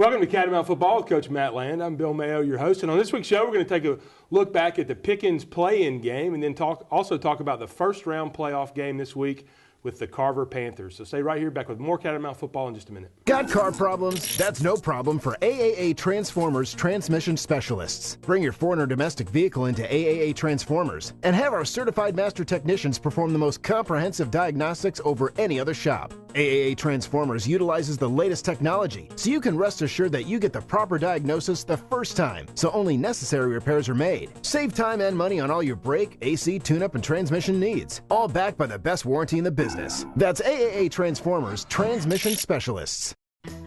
Welcome to Catamount Football with Coach Matt Land. I'm Bill Mayo, your host. And on this week's show, we're going to take a look back at the Pickens play-in game and then also talk about the first-round playoff game this week with the CARVER Panthers. So stay right here, back with more Catamount Football in just a minute. Got car problems? That's no problem for AAA Transformers Transmission Specialists. Bring your foreign or domestic vehicle into AAA Transformers and have our certified master technicians perform the most comprehensive diagnostics over any other shop. AAA Transformers utilizes the latest technology, so you can rest assured that you get the proper diagnosis the first time, so only necessary repairs are made. Save time and money on all your brake, AC, tune-up, and transmission needs, all backed by the best warranty in the business. That's AAA Transformers Transmission Specialists.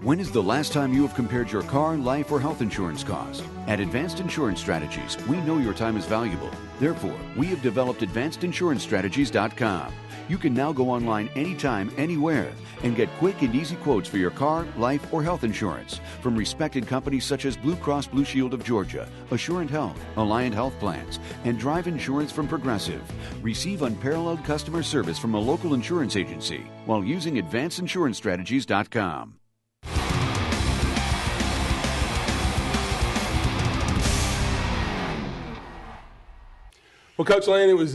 When is the last time you have compared your car, life, or health insurance cost? At Advanced Insurance Strategies, we know your time is valuable. Therefore, we have developed AdvancedInsuranceStrategies.com. You can now go online anytime, anywhere, and get quick and easy quotes for your car, life, or health insurance from respected companies such as Blue Cross Blue Shield of Georgia, Assurant Health, Alliant Health Plans, and Drive Insurance from Progressive. Receive unparalleled customer service from a local insurance agency while using AdvancedInsuranceStrategies.com. Well, Coach Land, it was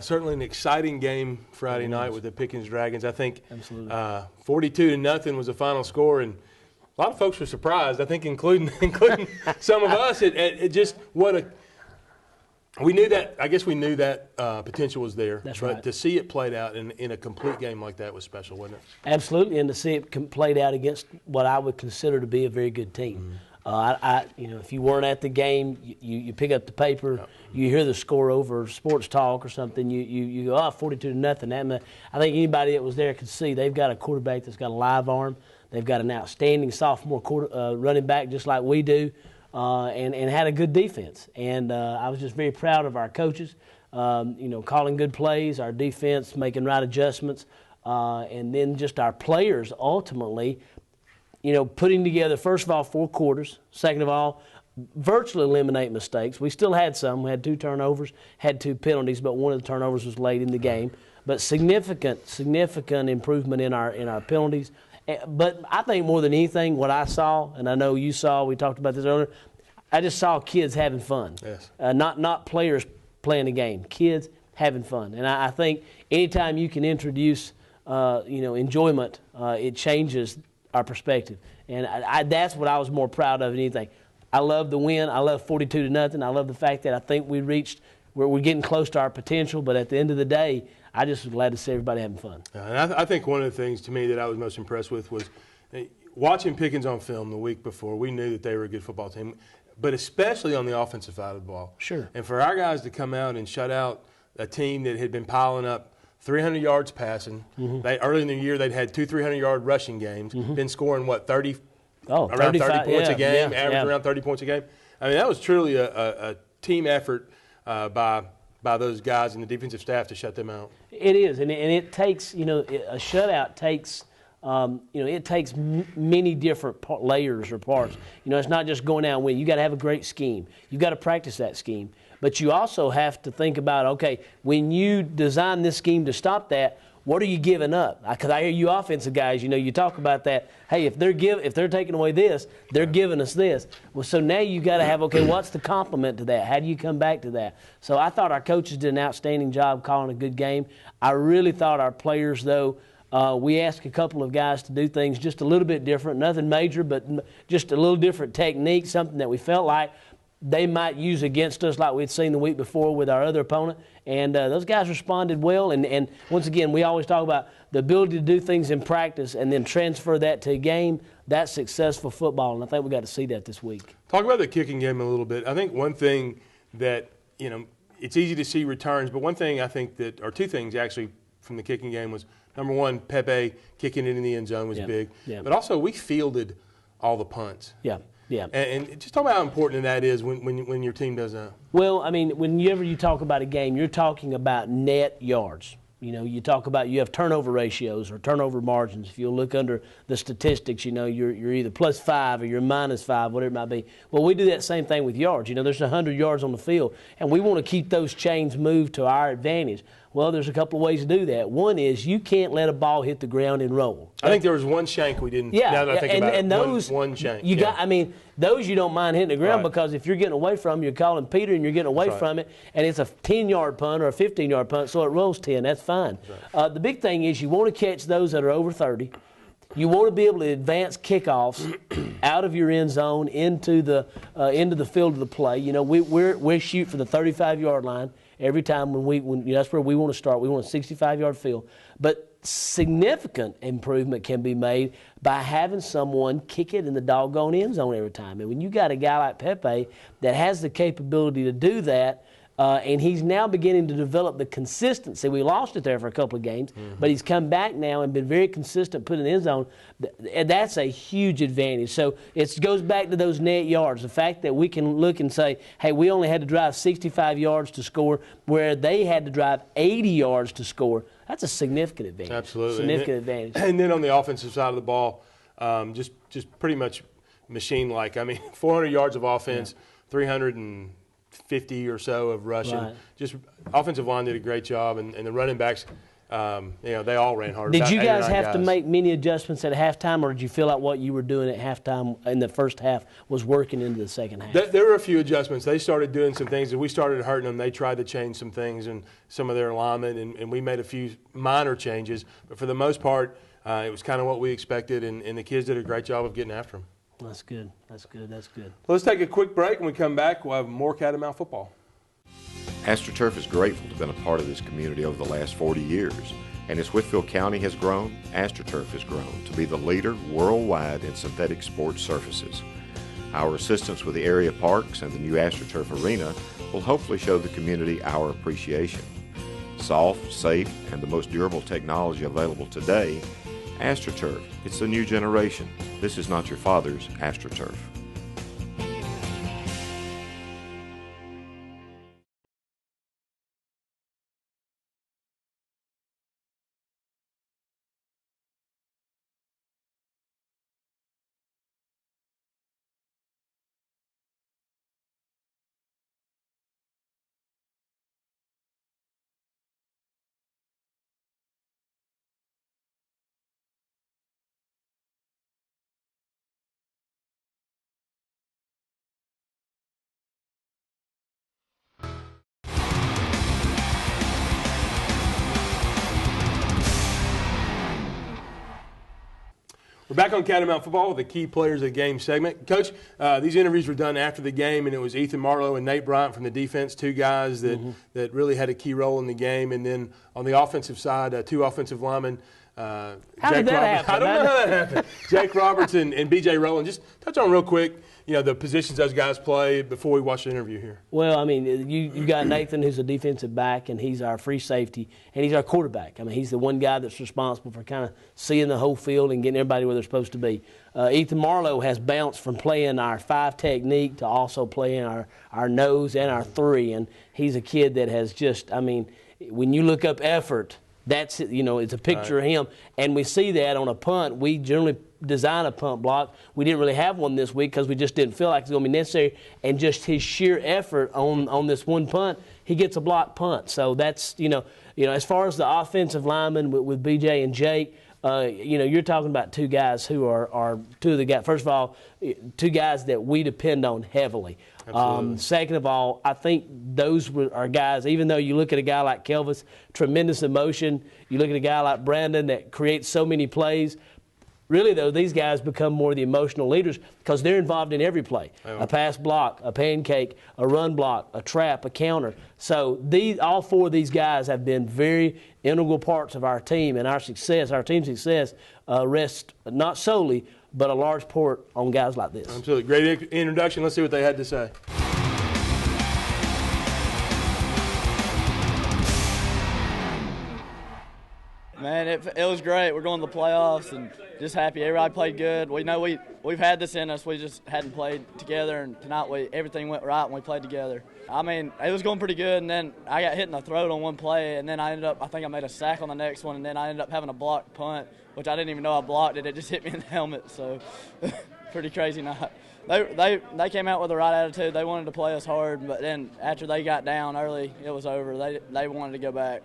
certainly an exciting game Friday night with the Pickens Dragons. I think 42-0 was the final score, and a lot of folks were surprised. I think, including some of us. It just we knew that. I guess we knew that potential was there. That's but right. to see it played out in a complete game like that was special, wasn't it? Absolutely, and to see it played out against what I would consider to be a very good team. If you weren't at the game, you pick up the paper, you hear the score over Sports Talk or something, you go, 42-0. I think anybody that was there could see they've got a quarterback that's got a live arm. They've got an outstanding sophomore running back just like we do, and had a good defense. And I was just very proud of our coaches, calling good plays, our defense making right adjustments, and then just our players ultimately putting together, first of all, 4 quarters. Second of all, virtually eliminate mistakes. We still had some. We had 2 turnovers, had 2 penalties, but one of the turnovers was late in the game. But significant improvement in our penalties. But I think more than anything, what I saw, and I know you saw, we talked about this earlier, I just saw kids having fun. Yes. Not players playing a game, kids having fun. And I think anytime you can introduce enjoyment, it changes our perspective, and that's what I was more proud of than anything. I love the win. I love 42-0. I love the fact that I think we're getting close to our potential. But at the end of the day, I just was glad to see everybody having fun. And I think one of the things to me that I was most impressed with was watching Pickens on film the week before. We knew that they were a good football team, but especially on the offensive side of the ball. Sure. And for our guys to come out and shut out a team that had been piling up 300 yards passing. Mm-hmm. Early in the year, they'd had 2 300-yard rushing games. Mm-hmm. Been scoring, 30 points a game, average around 30 points a game. I mean, that was truly a team effort by those guys and the defensive staff to shut them out. It is, and it takes, a shutout takes, it takes many different layers or parts. It's not just going out and win. You got to have a great scheme. You got to practice that scheme. But you also have to think about, okay, when you design this scheme to stop that, what are you giving up? Because I hear you offensive guys, you talk about that. Hey, if they're taking away this, they're giving us this. Well, so now you got to have, okay, what's the complement to that? How do you come back to that? So I thought our coaches did an outstanding job calling a good game. I really thought our players, though, we asked a couple of guys to do things just a little bit different, nothing major, but just a little different technique, something that we felt like they might use against us like we'd seen the week before with our other opponent. And those guys responded well. And once again, we always talk about the ability to do things in practice and then transfer that to a game. That's successful football, and I think we got to see that this week. Talk about the kicking game a little bit. I think one thing that, it's easy to see returns, but one thing I think that, or 2 things actually from the kicking game was, number one, Pepe kicking it in the end zone was big. Yeah. But also we fielded all the punts. Yeah. Yeah, and just talk about how important that is when your team does that. Well, I mean, whenever you talk about a game, you're talking about net yards. You talk about you have turnover ratios or turnover margins. If you look under the statistics, you're either +5 or you're -5, whatever it might be. Well, we do that same thing with yards. There's 100 yards on the field, and we want to keep those chains moved to our advantage. Well, there's a couple of ways to do that. One is you can't let a ball hit the ground and roll. I think there was one shank we didn't. Yeah, now that I think about and it, those one shank. You got. I mean, those you don't mind hitting the ground Right. because if you're getting away from, you're calling Peter and you're getting away Right. from it, and it's a 10-yard punt or a 15-yard punt, so it rolls 10. That's fine. Right. The big thing is you want to catch those that are over 30. You want to be able to advance kickoffs out of your end zone into the field of the play. You know, we shoot for the 35-yard line every time when that's where we want to start. We want a 65-yard field. But significant improvement can be made by having someone kick it in the doggone end zone every time. And when you got a guy like Pepe that has the capability to do that, and he's now beginning to develop the consistency. We lost it there for a couple of games, but he's come back now and been very consistent putting it in the end zone. That's a huge advantage. So it goes back to those net yards. The fact that we can look and say, hey, we only had to drive 65 yards to score, where they had to drive 80 yards to score. That's a significant advantage. Absolutely. Significant advantage. And then on the offensive side of the ball, just pretty much machine-like. I mean, 400 yards of offense, 350 or so of rushing. Right. Just offensive line did a great job, and the running backs, they all ran hard. Did you guys have to make many adjustments at halftime, or did you feel like what you were doing at halftime in the first half was working into the second half? There were a few adjustments. They started doing some things, and we started hurting them. They tried to change some things and some of their alignment, and we made a few minor changes. But for the most part, it was kind of what we expected, and the kids did a great job of getting after them. That's good. That's good. That's good. Let's take a quick break. When we come back, we'll have more Catamount football. AstroTurf is grateful to have been a part of this community over the last 40 years. And as Whitfield County has grown, AstroTurf has grown to be the leader worldwide in synthetic sports surfaces. Our assistance with the area parks and the new AstroTurf arena will hopefully show the community our appreciation. Soft, safe, and the most durable technology available today, AstroTurf, it's the new generation. This is not your father's AstroTurf. We're back on Catamount Football with the Key Players of the Game segment. Coach, these interviews were done after the game, and it was Ethan Marlow and Nate Bryant from the defense, two guys that really had a key role in the game. And then on the offensive side, two offensive linemen. How did that happen? I don't know how that happened. Jake Roberts and B.J. Rowland. Just touch on real quick, the positions those guys play before we watch the interview here. Well, I mean, you got Nathan, who's a defensive back, and he's our free safety, and he's our quarterback. I mean, he's the one guy that's responsible for kind of seeing the whole field and getting everybody where they're supposed to be. Ethan Marlow has bounced from playing our 5 technique to also playing our nose and our 3, and he's a kid that has just, I mean, when you look up effort, that's, it's a picture of him. And we see that on a punt. We generally design a punt block. We didn't really have one this week because we just didn't feel like it's going to be necessary. And just his sheer effort on this one punt, he gets a block punt. So that's, as far as the offensive linemen with BJ and Jake, you're talking about two guys who are two of the guys. First of all, two guys that we depend on heavily. Second of all, I think those are guys, even though you look at a guy like Kelvis, tremendous emotion. You look at a guy like Brandon that creates so many plays. Really, though, these guys become more the emotional leaders because they're involved in every play. A pass block, a pancake, a run block, a trap, a counter. So all 4 of these guys have been very integral parts of our team, and our success, our team's success, rests not solely, but a large part on guys like this. Absolutely. Great introduction. Let's see what they had to say. Man, it was great. We're going to the playoffs and just happy. Everybody played good. We know we've had this in us. We just hadn't played together, and tonight everything went right and we played together. I mean, it was going pretty good, and then I got hit in the throat on one play, and then I think I made a sack on the next one, and then I ended up having a blocked punt, which I didn't even know I blocked it. It just hit me in the helmet, so pretty crazy night. They came out with the right attitude. They wanted to play us hard, but then after they got down early, it was over. They wanted to go back.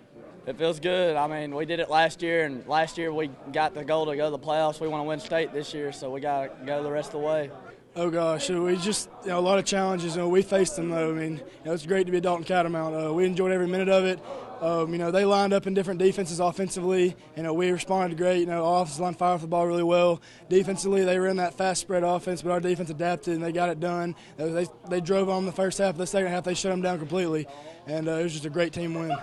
It feels good. I mean, we did it last year, and last year we got the goal to go to the playoffs. We want to win state this year, so we got to go the rest of the way. Oh, gosh, we just, a lot of challenges. We faced them, though. I mean, it's great to be adult in Catamount. We enjoyed every minute of it. They lined up in different defenses offensively. We responded great. Our offensive line fired off the ball really well. Defensively, they ran that fast spread offense, but our defense adapted, and they got it done. They drove on the first half. The second half, they shut them down completely, and it was just a great team win.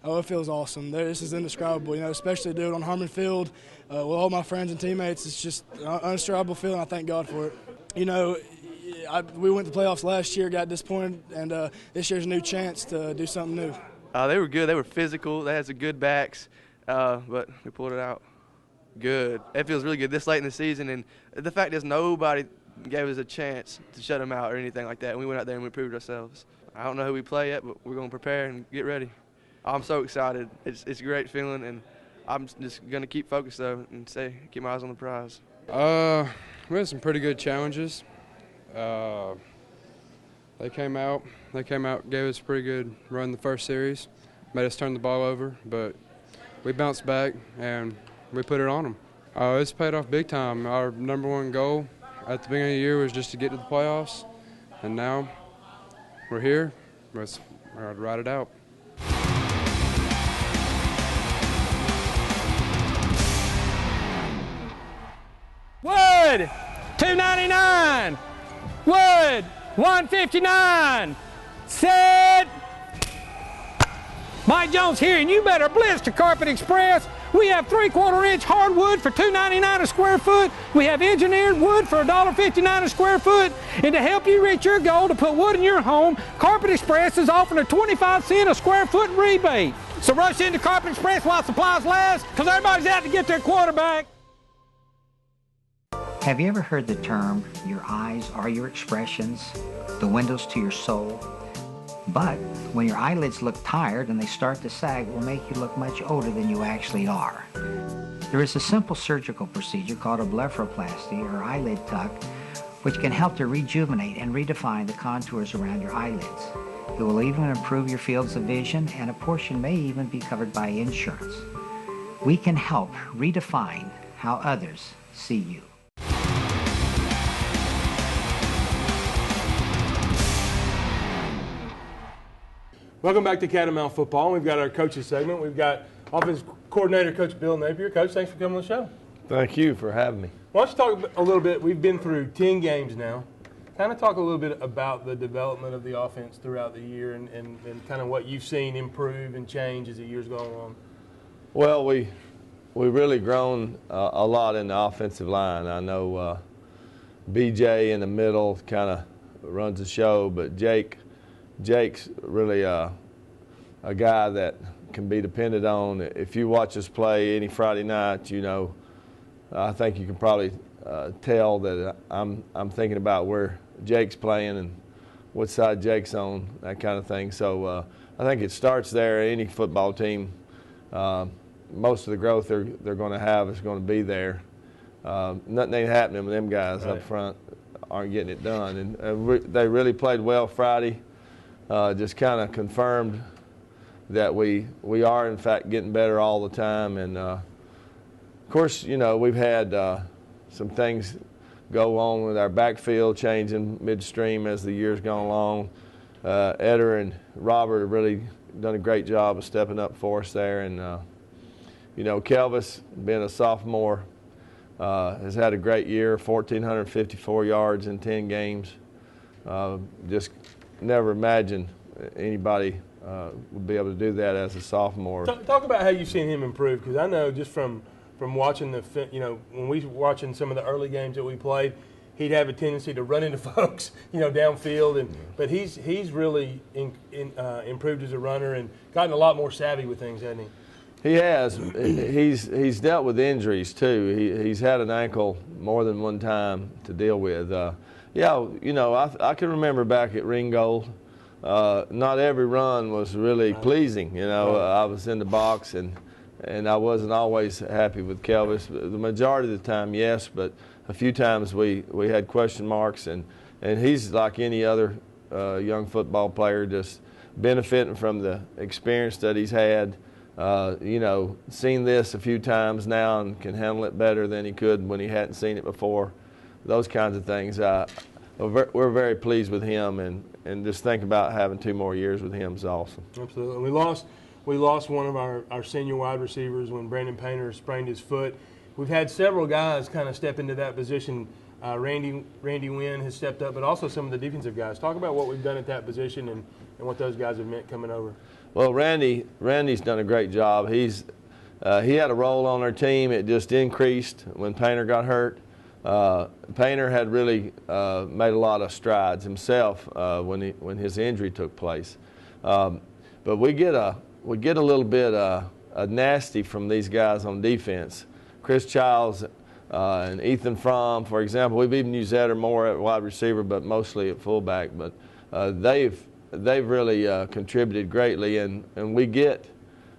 Oh, it feels awesome. This is indescribable, especially to do it on Harmon Field with all my friends and teammates. It's just an indescribable feeling. I thank God for it. We went to playoffs last year, got disappointed, and this year's a new chance to do something new. They were good. They were physical. They had some good backs, but we pulled it out good. It feels really good this late in the season, and the fact is nobody gave us a chance to shut them out or anything like that. We went out there and we proved ourselves. I don't know who we play yet, but we're going to prepare and get ready. I'm so excited. It's a great feeling, and I'm just going to keep focused, though, and keep my eyes on the prize. We had some pretty good challenges. They came out, gave us a pretty good run the first series, made us turn the ball over, but we bounced back and we put it on them. It's paid off big time. Our number one goal at the beginning of the year was just to get to the playoffs, and now we're here. We're going to ride it out. Wood, $2.99. Wood, $1.59. Set. Mike Jones here, and you better blitz to Carpet Express. We have 3/4-inch hardwood for $2.99 a square foot. We have engineered wood for $1.59 a square foot. And to help you reach your goal to put wood in your home, Carpet Express is offering a 25-cent a square foot rebate. So rush into Carpet Express while supplies last, because everybody's out to get their quarterback. Have you ever heard the term, your eyes are your expressions, the windows to your soul? But when your eyelids look tired and they start to sag, it will make you look much older than you actually are. There is a simple surgical procedure called a blepharoplasty or eyelid tuck, which can help to rejuvenate and redefine the contours around your eyelids. It will even improve your fields of vision, and a portion may even be covered by insurance. We can help redefine how others see you. Welcome back to Catamount Football. We've got our coaches segment. We've got offensive coordinator Coach Bill Napier. Coach, thanks for coming on the show. Thank you for having me. Why don't you talk a little bit? We've been through 10 games now. Kind of talk a little bit about the development of the offense throughout the year and kind of what you've seen improve and change as the year's gone on. Well, we've really grown a lot in the offensive line. I know BJ in the middle kind of runs the show, but Jake's really a guy that can be depended on. If you watch us play any Friday night, I think you can probably tell that I'm thinking about where Jake's playing and what side Jake's on, that kind of thing. So I think it starts there. Any football team, most of the growth they're going to have is going to be there. Nothing ain't happening with them guys up front aren't getting it done. And they really played well Friday. Just kind of confirmed that we are, in fact, getting better all the time. And, of course, we've had some things go on with our backfield changing midstream as the year's gone along. Eder and Robert have really done a great job of stepping up for us there. And, Kelvis, being a sophomore, has had a great year, 1,454 yards in 10 games. Just never imagined anybody would be able to do that as a sophomore. Talk about how you've seen him improve, because I know just from watching when we were watching some of the early games that we played, he'd have a tendency to run into folks, downfield, but he's really improved as a runner and gotten a lot more savvy with things, hasn't he? He has. He's dealt with injuries too. He's had an ankle more than one time to deal with. I can remember back at Ringgold, not every run was really pleasing. I was in the box and I wasn't always happy with Kelvis. The majority of the time, yes, but a few times we had question marks, and he's like any other young football player, just benefiting from the experience that he's had. you know, seen this a few times now and can handle it better than he could when he hadn't seen it before. Those kinds of things. We're very pleased with him, and just think about having 2 more years with him is awesome. Absolutely. We lost one of our senior wide receivers when Brandon Painter sprained his foot. We've had several guys kind of step into that position. Randy Wynn has stepped up, but also some of the defensive guys. Talk about what we've done at that position and what those guys have meant coming over. Well, Randy's done a great job. He had a role on our team. It just increased when Painter got hurt. Painter had really made a lot of strides himself when his injury took place. But we get a little bit nasty from these guys on defense. Chris Childs and Ethan Fromm, for example. We've even used Eder more at wide receiver, but mostly at fullback. But they've really contributed greatly, and we get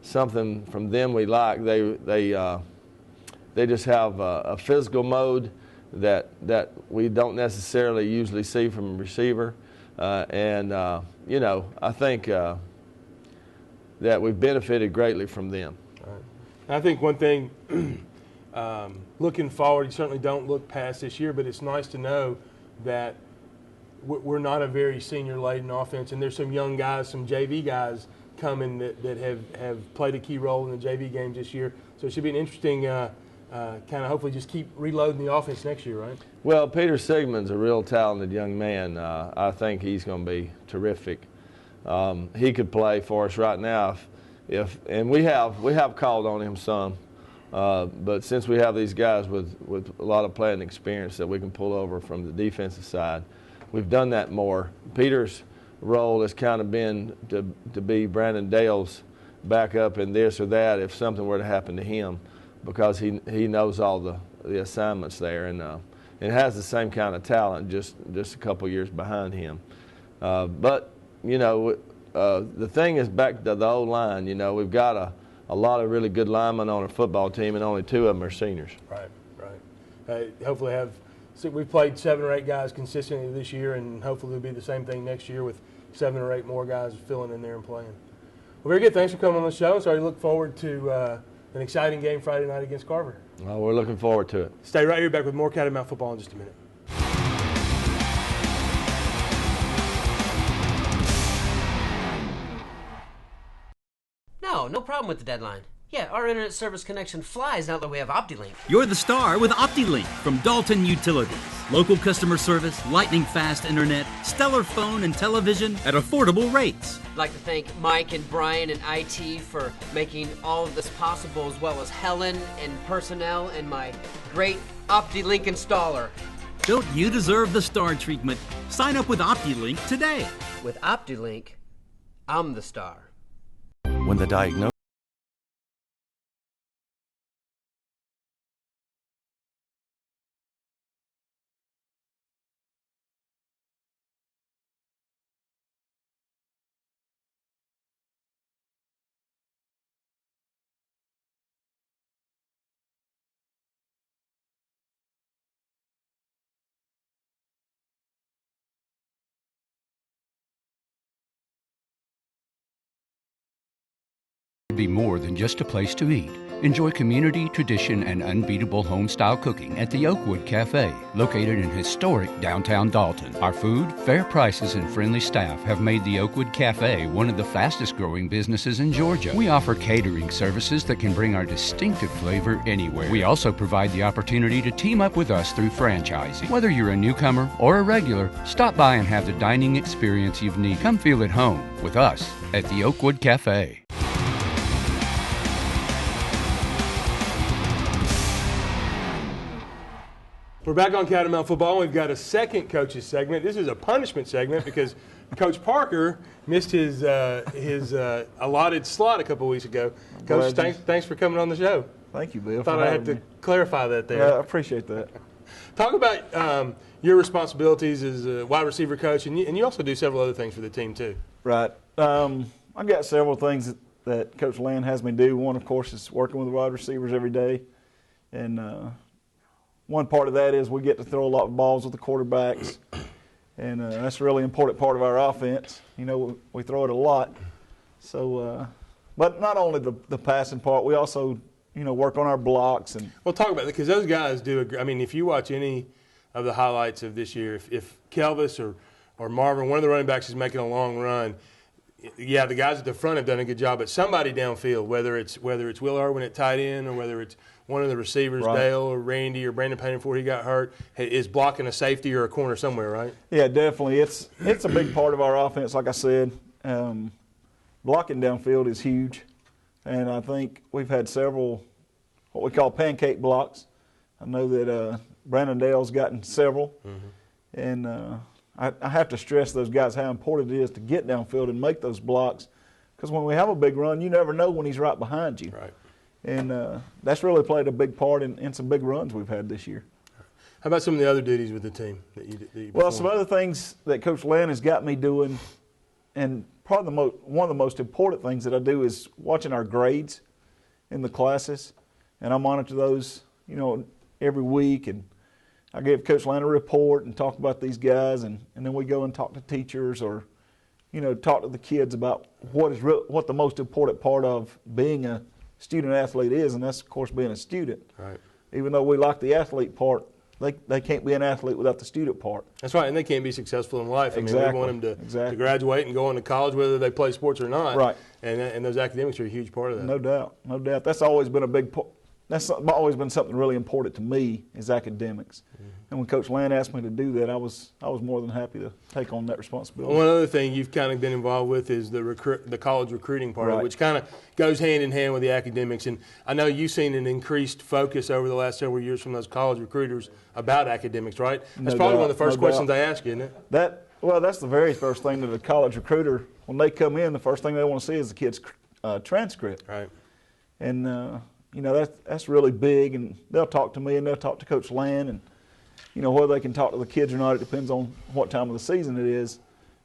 something from them we like. They just have a physical mode that we don't necessarily usually see from a receiver, you know, I think that we've benefited greatly from them. Right. I think one thing, looking forward, you certainly don't look past this year, but it's nice to know that we're not a very senior-laden offense, and there's some young guys, some JV guys coming that have played a key role in the JV games this year. So it should be an interesting kind of hopefully just keep reloading the offense next year, right? Well, Peter Sigmund's a real talented young man. I think he's going to be terrific. He could play for us right now and we have called on him some, but since we have these guys with a lot of playing experience that we can pull over from the defensive side, we've done that more. Peter's role has kind of been to be Brandon Dale's backup in this or that if something were to happen to him, because he knows all the assignments there, and has the same kind of talent, just a couple years behind him. But you know, the thing is back to the old line. You know, we've got a lot of really good linemen on our football team, and only 2 of them are seniors. Right. Hopefully we've played 7 or 8 guys consistently this year, and hopefully it'll be the same thing next year with 7 or 8 more guys filling in there and playing. Well, very good. Thanks for coming on the show. So I look forward to an exciting game Friday night against Carver. Well, we're looking forward to it. Stay right here, back with more Catamount football in just a minute. No problem with the deadline. Yeah, our internet service connection flies now that we have OptiLink. You're the star with OptiLink from Dalton Utilities. Local customer service, lightning-fast internet, stellar phone and television at affordable rates. I'd like to thank Mike and Brian and IT for making all of this possible, as well as Helen and personnel and my great OptiLink installer. Don't you deserve the star treatment? Sign up with OptiLink today. With OptiLink, I'm the star. When the diagnosis be more than just a place to eat. Enjoy community, tradition, and unbeatable home-style cooking at the Oakwood Cafe, located in historic downtown Dalton. Our food, fair prices, and friendly staff have made the Oakwood Cafe one of the fastest-growing businesses in Georgia. We offer catering services that can bring our distinctive flavor anywhere. We also provide the opportunity to team up with us through franchising. Whether you're a newcomer or a regular, stop by and have the dining experience you've needed. Come feel at home with us at the Oakwood Cafe. We're back on Catamount football. We've got a second coach's segment. This is a punishment segment because Coach Parker missed his allotted slot a couple weeks ago. Coach, thanks for coming on the show. Thank you, Bill. Thought I had to clarify that there. Yeah, I appreciate that. Talk about your responsibilities as a wide receiver coach, and you also do several other things for the team too. Right. I've got several things that Coach Land has me do. One, of course, is working with the wide receivers every day, and one part of that is we get to throw a lot of balls with the quarterbacks, and that's a really important part of our offense. You know, we throw it a lot. So, But not only the passing part, we also, work on our blocks. And well, talk about it, because those guys do. I mean, if you watch any of the highlights of this year, if Kelvis or Marvin, one of the running backs, is making a long run, yeah, the guys at the front have done a good job, but somebody downfield, whether it's Will Irwin at tight end or whether it's one of the receivers, right, Dale or Randy or Brandon Payne before he got hurt, is blocking a safety or a corner somewhere, right? Yeah, definitely. It's a big part of our offense, like I said. Blocking downfield is huge, and I think we've had several what we call pancake blocks. I know that Brandon Dale's gotten several, and I have to stress those guys how important it is to get downfield and make those blocks, because when we have a big run, you never know when he's right behind you. Right. And that's really played a big part in some big runs we've had this year. How about some of the other duties with the team that you perform? Well, some other things that Coach Land has got me doing, and probably one of the most important things that I do is watching our grades in the classes, and I monitor those, every week, and I give Coach Land a report and talk about these guys, and then we go and talk to teachers or, talk to the kids about what the most important part of being a student athlete is, and that's, of course, being a student. Right. Even though we like the athlete part, they can't be an athlete without the student part. That's right, and they can't be successful in life. Exactly. I mean, we want them to graduate and go on to college, whether they play sports or not. Right. And those academics are a huge part of that. No doubt, no doubt. That's always been a big part. That's always been something really important to me, is academics. And when Coach Land asked me to do that, I was more than happy to take on that responsibility. One other thing you've kind of been involved with is the college recruiting part of it, which kind of goes hand in hand with the academics. And I know you've seen an increased focus over the last several years from those college recruiters about academics, right? That's probably one of the first questions they ask you, isn't it? Well, that's the very first thing that a college recruiter, when they come in, the first thing they want to see is the kid's transcript. Right. And that's really big, and they'll talk to me and they'll talk to Coach Land, and whether they can talk to the kids or not, it depends on what time of the season it is.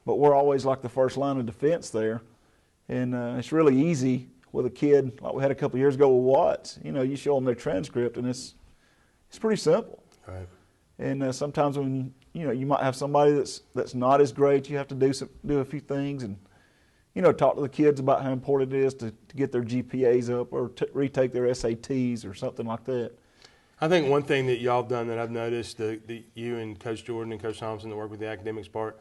But we're always like the first line of defense there, and it's really easy with a kid like we had a couple years ago with Watts. You show them their transcript, and it's pretty simple. Right. And sometimes when you might have somebody that's not as great, you have to do a few things and talk to the kids about how important it is to get their GPAs up or retake their SATs or something like that. I think one thing that y'all have done that I've noticed, you and Coach Jordan and Coach Thompson that work with the academics part,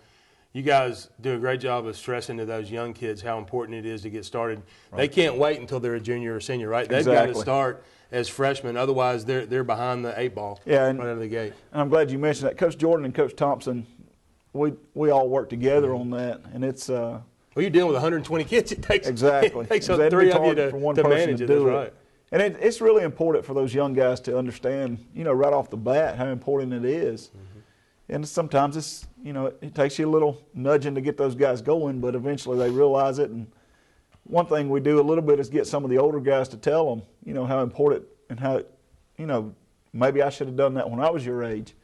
you guys do a great job of stressing to those young kids how important it is to get started. Right. They can't wait until they're a junior or senior, right? They've got to start as freshmen. Otherwise, they're behind the 8 ball right out of the gate. And I'm glad you mentioned that. Coach Jordan and Coach Thompson, we all work together on that, and it's well, you're dealing with 120 kids. It takes up 3 of you to manage it. That's right. And it's really important for those young guys to understand, right off the bat, how important it is. And sometimes it takes you a little nudging to get those guys going, but eventually they realize it. And one thing we do a little bit is get some of the older guys to tell them, how important and how, maybe I should have done that when I was your age.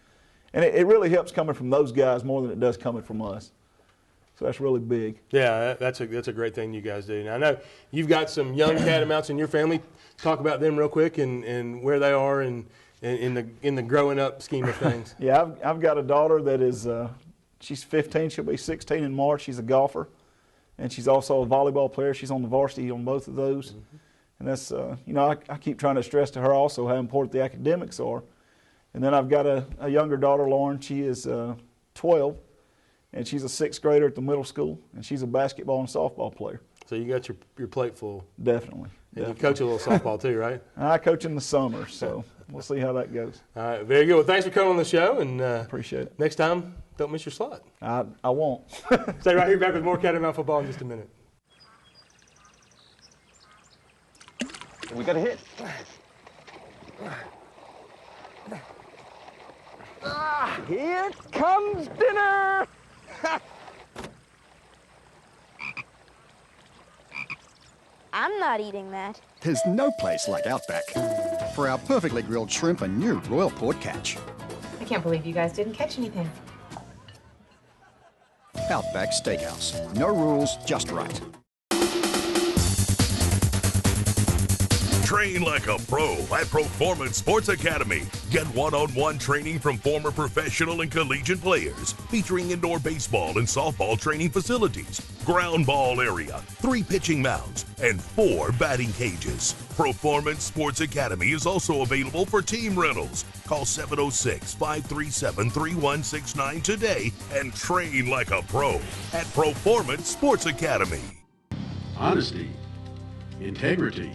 And it really helps coming from those guys more than it does coming from us. So that's really big. Yeah, that's a great thing you guys do. Now, I know you've got some young Catamounts in your family. Talk about them real quick and where they are in the growing up scheme of things. Yeah, I've got a daughter that is she's 15. She'll be 16 in March. She's a golfer, and she's also a volleyball player. She's on the varsity on both of those. And that's I keep trying to stress to her also how important the academics are. And then I've got a younger daughter, Lauren. She is 12. And she's a 6th grader at the middle school, and she's a basketball and softball player. So you got your plate full. Definitely. And you coach a little softball too, right? I coach in the summer, so we'll see how that goes. All right, very good. Well, thanks for coming on the show, and appreciate it. Next time, don't miss your slot. I won't. Stay right here, back with more Catamount football in just a minute. We got a hit. Here comes dinner! I'm not eating that. There's no place like Outback for our perfectly grilled shrimp and new Royal Port Catch. I can't believe you guys didn't catch anything. Outback Steakhouse. No rules, just right. Train like a pro at Performance Sports Academy. Get one-on-one training from former professional and collegiate players, featuring indoor baseball and softball training facilities, ground ball area, 3 pitching mounds, and 4 batting cages. Performance Sports Academy is also available for team rentals. Call 706-537-3169 today and train like a pro at Performance Sports Academy. Honesty, integrity,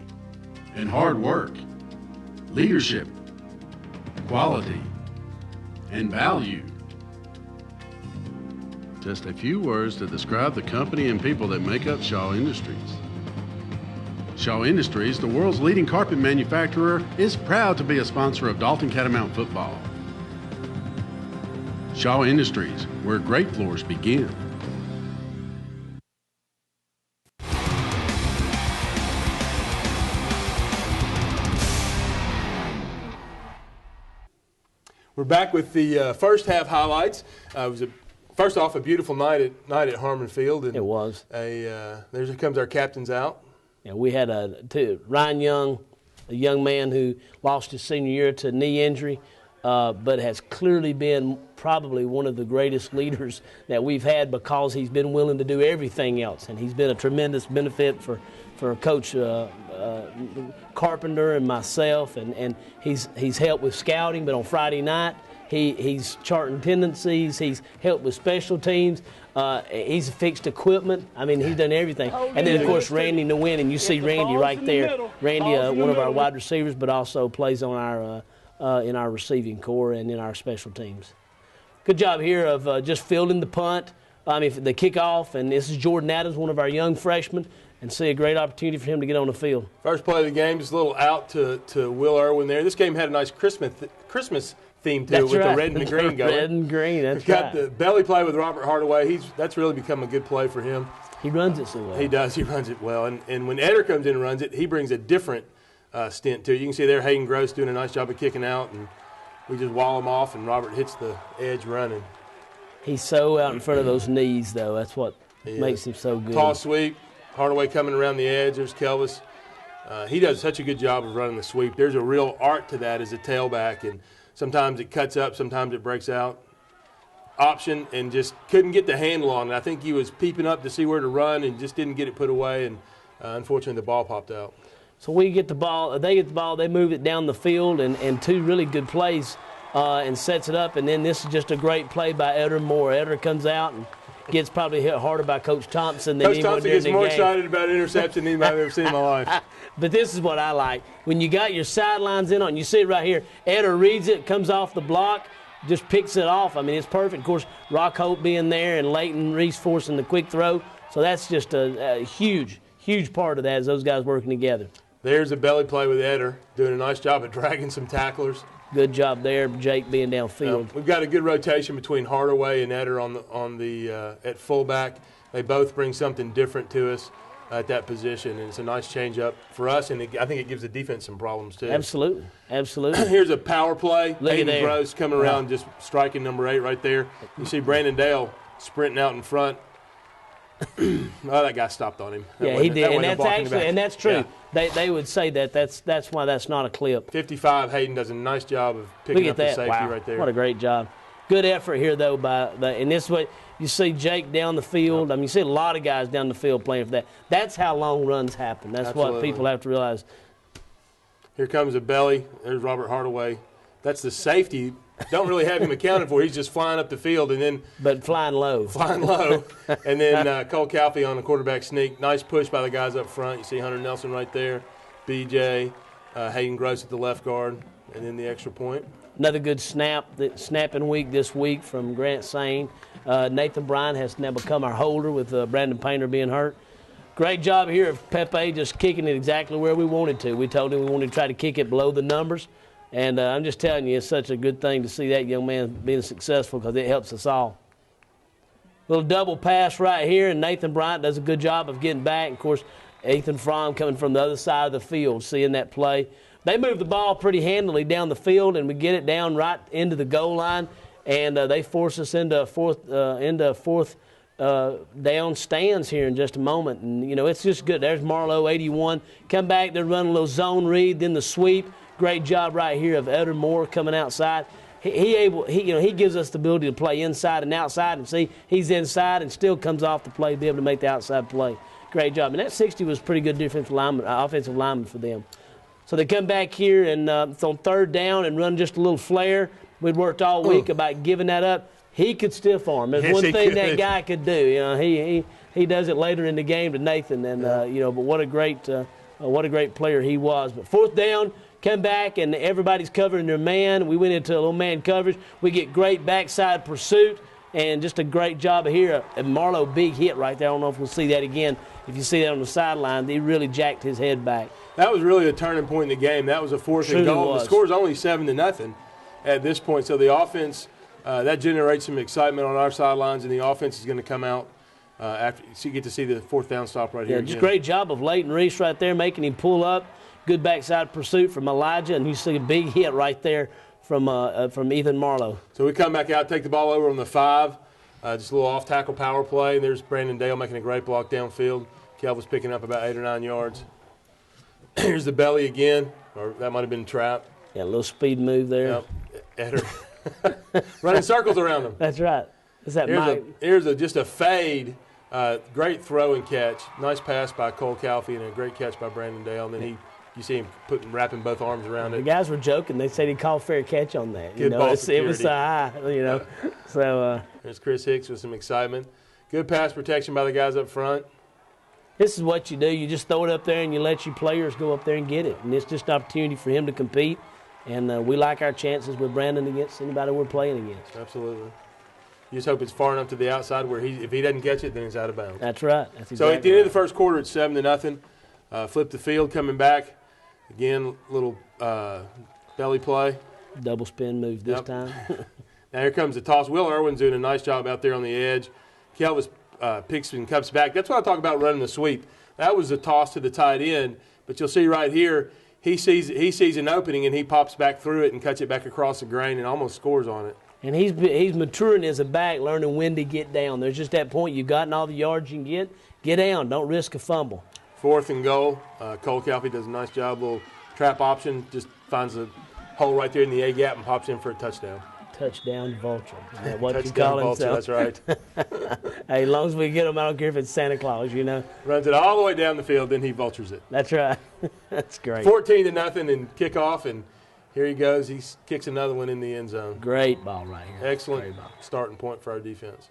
and hard work, leadership, quality, and value. Just a few words to describe the company and people that make up Shaw Industries. Shaw Industries, the world's leading carpet manufacturer, is proud to be a sponsor of Dalton Catamount football. Shaw Industries, where great floors begin. We're back with the first half highlights. It was first off a beautiful night at Harmon Field. And it was. There comes our captains out. Yeah, we had Ryan Young, a young man who lost his senior year to a knee injury, but has clearly been probably one of the greatest leaders that we've had because he's been willing to do everything else, and he's been a tremendous benefit for Coach Carpenter and myself, and he's helped with scouting. But on Friday night, he's charting tendencies. He's helped with special teams. He's fixed equipment. I mean, he's done everything. And then, of course, Randy Nguyen, and you see Randy right there. Randy, one of our wide receivers, but also plays on our in our receiving core and in our special teams. Good job here of just fielding the punt. I mean, the kickoff, and this is Jordan Adams, one of our young freshmen, and see a great opportunity for him to get on the field. First play of the game, just a little out to Will Irwin there. This game had a nice Christmas theme to it with the red and the green going. Red and green, that's We've got the belly play with Robert Hardaway. That's really become a good play for him. He runs it so well. He does. He runs it well. And when Eder comes in and runs it, he brings a different stint to it. You can see there Hayden Gross doing a nice job of kicking out, and we just wall him off, and Robert hits the edge running. He's so out in front of those knees, though. That's what makes him so good. Tall sweep. Hardaway coming around the edge. There's Kelvis. He does such a good job of running the sweep. There's a real art to that as a tailback, and sometimes it cuts up, sometimes it breaks out. Option, and just couldn't get the handle on it. I think he was peeping up to see where to run and just didn't get it put away, and unfortunately the ball popped out. So we get the ball, they get the ball, they move it down the field, and 2 really good plays and sets it up. And then this is just a great play by Eder Moore. Eder comes out and gets probably hit harder by Coach Thompson than anyone during the game. Coach Thompson gets more excited about interception than anybody I've ever seen in my life. But this is what I like. When you got your sidelines in on, you see it right here. Eder reads it, comes off the block, just picks it off. I mean, it's perfect. Of course, Rock Hope being there and Leighton Reese forcing the quick throw. So that's just a huge, huge part of that is those guys working together. There's a belly play with Eder, doing a nice job of dragging some tacklers. Good job there, Jake being downfield. We've got a good rotation between Hardaway and Eder at fullback. They both bring something different to us at that position, and it's a nice change up for us, and I think it gives the defense some problems too. Absolutely, absolutely. Here's a power play. Hayden Gross coming around, just striking number 8 right there. You see Brandon Dale sprinting out in front. Well, that guy stopped on him. He did, and that's true. Yeah. They would say that's why that's not a clip. 55, Hayden does a nice job of picking up the safety right there. What a great job. Good effort here, though, and this way you see Jake down the field. I mean, you see a lot of guys down the field playing for that. That's how long runs happen. That's what people have to realize. Here comes a belly. There's Robert Hardaway. That's the safety. Don't really have him accounted for. He's just flying up the field but flying low. And then Cole Calfee on the quarterback sneak. Nice push by the guys up front. You see Hunter Nelson right there. BJ, Hayden Gross at the left guard, and then the extra point. Another good snapping week this week from Grant Sane. Nathan Bryan has now become our holder with Brandon Painter being hurt. Great job here of Pepe just kicking it exactly where we wanted to. We told him we wanted to try to kick it below the numbers. And I'm just telling you, it's such a good thing to see that young man being successful because it helps us all. Little double pass right here, and Nathan Bryant does a good job of getting back. Of course, Ethan Fromm coming from the other side of the field, seeing that play. They move the ball pretty handily down the field, and we get it down right into the goal line, and they force us into a fourth down stands here in just a moment. And, you know, it's just good. There's Marlow, 81. Come back, they're running a little zone read, then the sweep. Great job right here of Eder Moore coming outside. He gives us the ability to play inside and outside, and see he's inside and still comes off the play, be able to make the outside play. Great job. And that 60 was pretty good offensive lineman for them. So they come back here and it's on third down and run just a little flare. We'd worked all week about giving that up. He could stiff arm. There's one thing that guy could do. You know, he does it later in the game to Nathan, and you know, but what a great player he was. But fourth down, come back and everybody's covering their man. We went into a little man coverage. We get great backside pursuit and just a great job here. And Marlow, big hit right there. I don't know if we'll see that again. If you see that on the sideline, he really jacked his head back. That was really a turning point in the game. That was a fourth and goal. The score's only 7-0 at this point. So the offense, that generates some excitement on our sidelines, and the offense is going to come out after you get to see the fourth down stop right here. Just great job of Leighton Reese right there, making him pull up. Good backside pursuit from Elijah, and you see a big hit right there from Ethan Marlow. So we come back out, take the ball over on the 5. Just a little off-tackle power play. And there's Brandon Dale making a great block downfield. Kelvin's picking up about 8 or 9 yards. Here's the belly again, or that might have been a trap. Yeah, a little speed move there. Yep. Running circles around him. That's right. Is that Mike? Here's just a fade. Great throw and catch. Nice pass by Cole Calfee and a great catch by Brandon Dale. And then you see him wrapping both arms around it. The guys were joking. They said he called fair catch on that. Good ball security. It was so high, you know. So there's Chris Hicks with some excitement. Good pass protection by the guys up front. This is what you do. You just throw it up there and you let your players go up there and get it. And it's just an opportunity for him to compete. And we like our chances with Brandon against anybody we're playing against. Absolutely. You just hope it's far enough to the outside where if he doesn't catch it, then he's out of bounds. That's right. That's exactly so at the end of the first quarter, it's 7-0. Flip the field, coming back. Again, little belly play. Double spin move this time. Now here comes the toss. Will Irwin's doing a nice job out there on the edge. Kelvis picks and cups back. That's what I talk about running the sweep. That was a toss to the tight end. But you'll see right here, he sees an opening and he pops back through it and cuts it back across the grain and almost scores on it. And he's maturing as a back, learning when to get down. There's just that point. You've gotten all the yards you can get down. Don't risk a fumble. Fourth and goal. Cole Calfee does a nice job. Little trap option. Just finds a hole right there in the A-gap and pops in for a touchdown. Touchdown vulture. Is that what you call himself? That's right. Hey, as long as we get him, I don't care if it's Santa Claus, you know. Runs it all the way down the field, then he vultures it. That's right. That's great. 14-0 and kickoff, and here he goes. He kicks another one in the end zone. Great ball right here. Excellent starting point for our defense.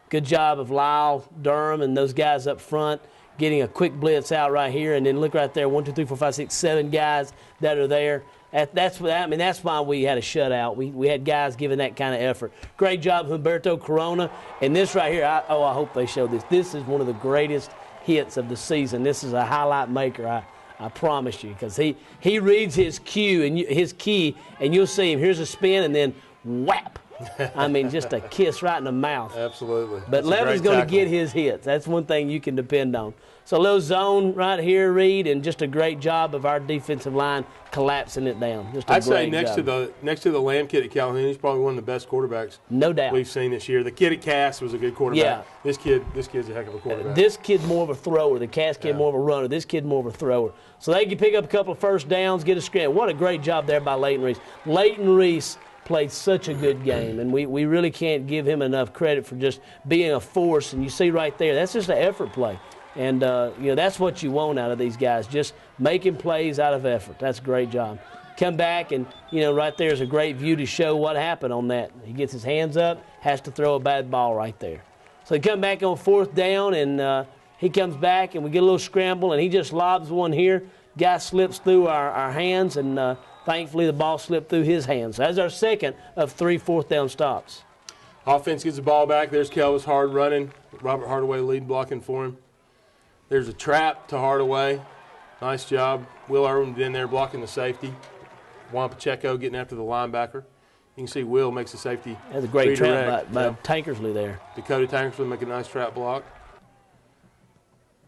Good job of Lyle, Durham, and those guys up front getting a quick blitz out right here, and then look right there, 1, 2, 3, 4, 5, 6, 7 guys that are there. That's why we had a shutout. We had guys giving that kind of effort. Great job, Humberto Corona. And this right here, I hope they show this. This is one of the greatest hits of the season. This is a highlight maker, I promise you, because he reads his cue and his key, and you'll see him. Here's a spin, and then whap. I mean, just a kiss right in the mouth. Absolutely. But Levin's going to get his hits. That's one thing you can depend on. So a little zone right here, Reed, and just a great job of our defensive line collapsing it down. Just I'd say next to the Lamb kid at Calhoun, he's probably one of the best quarterbacks. No doubt. We've seen this year. The kid at Cass was a good quarterback. Yeah. This kid's a heck of a quarterback. This kid's more of a thrower. The Cass kid more of a runner. This kid more of a thrower. So they can pick up a couple of first downs, get a scramble. What a great job there by Leighton Reese. Leighton Reese played such a good game, and we really can't give him enough credit for just being a force. And you see right there, that's just an effort play. And, that's what you want out of these guys, just making plays out of effort. That's a great job. Come back, and, right there is a great view to show what happened on that. He gets his hands up, has to throw a bad ball right there. So he come back on fourth down, and he comes back, and we get a little scramble, and he just lobs one here. Guy slips through our hands, and thankfully the ball slipped through his hands. So that's our second of 3 fourth down stops. Offense gets the ball back. There's Kelvis Hard running. Robert Hardaway lead blocking for him. There's a trap to Hardaway. Nice job. Will Irwin in there blocking the safety. Juan Pacheco getting after the linebacker. You can see Will makes the safety. That's a great trap by Tankersley there. Dakota Tankersley make a nice trap block.